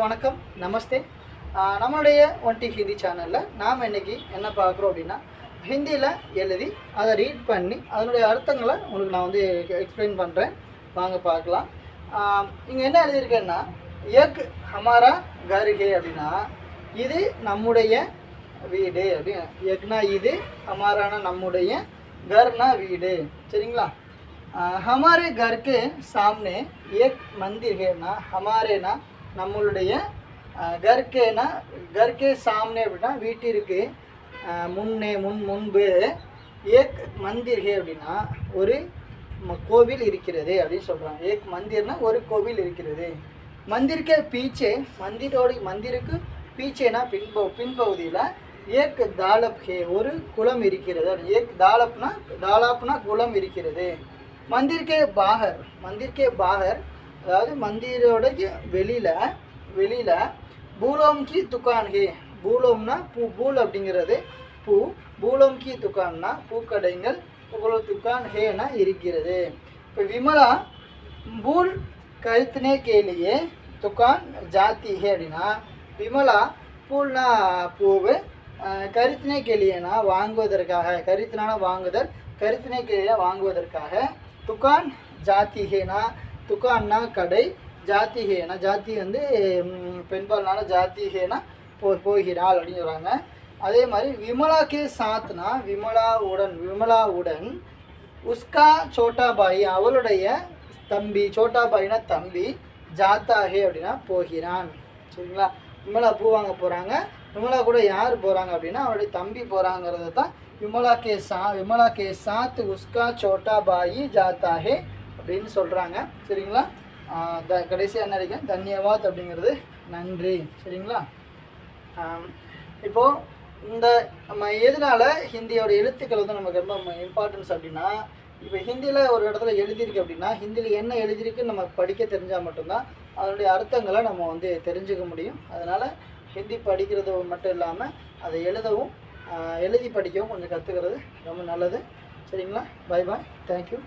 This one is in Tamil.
வணக்கம், நமஸ்தே. நம்மளுடைய ஒன்டி ஹிந்தி சேனலில் நாம் இன்றைக்கி என்ன பார்க்குறோம் அப்படின்னா, ஹிந்தியில் எழுதி அதை ரீட் பண்ணி அதனுடைய அர்த்தங்களை உங்களுக்கு நான் வந்து எக்ஸ்பிளைன் பண்ணுறேன். வாங்க பார்க்கலாம். இங்கே என்ன எழுதியிருக்கேன்னா, எக் ஹமாரா கர் ஹே அப்படின்னா இது நம்முடைய வீடு அப்படின்னு. எக்னா இது, ஹமாரானா நம்முடைய, கர்னா வீடு. சரிங்களா? हमारे घर के सामने एक मंदिर है ना, हमारे ना நம்மளுடைய घर के ना घर के सामने அப்படின்னா வீட்டிற்கு முன்னே முன்பு ஏக் மந்திர் ஹே அப்படின்னா ஒரு கோவில் இருக்கிறது அப்படின்னு சொல்கிறாங்க. ஏக் மந்திர்னா ஒரு கோவில் இருக்கிறது. மந்திருக்கு பீச்சே மந்திருக்கு பீச்சேனா பின்பகுதியில் ஏக் தாலப் ஹே ஒரு குளம் இருக்கிறது. ஏக் தாலாப்னா குளம் இருக்கிறது. मंदिर के बाहर அதாவது மந்திரோடைய வெளியில் பூலோம் கி துக்கான் ஹே. பூலோம்னா பூல் அப்படிங்கிறது பூ. பூலோம் கி துக்கான்னா பூக்கடைங்கள். துக்கான் ஹேனா இருக்கிறது. இப்போ விமலா பூல் கருத்தனே கேலியே துக்கான் ஜாத்தி ஹே அப்படின்னா விமலா பூல்னா பூவு, கருத்தனே கேலியேனா வாங்குவதற்காக, கருத்தினான வாங்குதல், கருத்தினை கேலியை வாங்குவதற்காக துக்கான் ஜாத்தி ஹேனா, துக்கான்னா கடை, ஜாத்தி ஹேனா ஜாத்தி வந்து பெண்பால்னால ஜாத்தி ஹேனா போகிறாள் அப்படின்னு சொல்கிறாங்க. அதே மாதிரி விமலா கே சாத்னா விமலாவுடன் உஸ்கா சோட்டா பாய் அவளுடைய தம்பி, சோட்டா பாய்னா தம்பி, ஜாத்தா ஹே அப்படின்னா போகிறான். சரிங்களா? விமலா பூ வாங்க போகிறாங்க. விமலா கூட யார் போகிறாங்க அப்படின்னா அவளுடைய தம்பி போகிறாங்கிறது தான் விமலா கே சாத் உஸ்கா சோட்டா பாயி ஜாத்தா ஹே அப்படின்னு சொல்கிறாங்க. சரிங்களா? கடைசியாக என்ன நினைக்கிறேன், தன்யவாத் அப்படிங்கிறது நன்றி. சரிங்களா? இப்போது இந்த நம்ம எதனால் ஹிந்தியோட எழுத்துக்கள் வந்து நமக்கு ரொம்ப இம்பார்ட்டன்ஸ் அப்படின்னா, இப்போ ஹிந்தியில் ஒரு இடத்துல எழுதியிருக்கு அப்படின்னா ஹிந்தியில் என்ன எழுதியிருக்குன்னு நம்ம படிக்க தெரிஞ்சால் மட்டும்தான் அதனுடைய அர்த்தங்களை நம்ம வந்து தெரிஞ்சுக்க முடியும். அதனால் ஹிந்தி படிக்கிறது மட்டும் இல்லாமல் அதை எழுதி படிக்கவும் கொஞ்சம் கற்றுக்கிறது ரொம்ப நல்லது. சரிங்களா? பாய் பாய், தேங்க்யூ.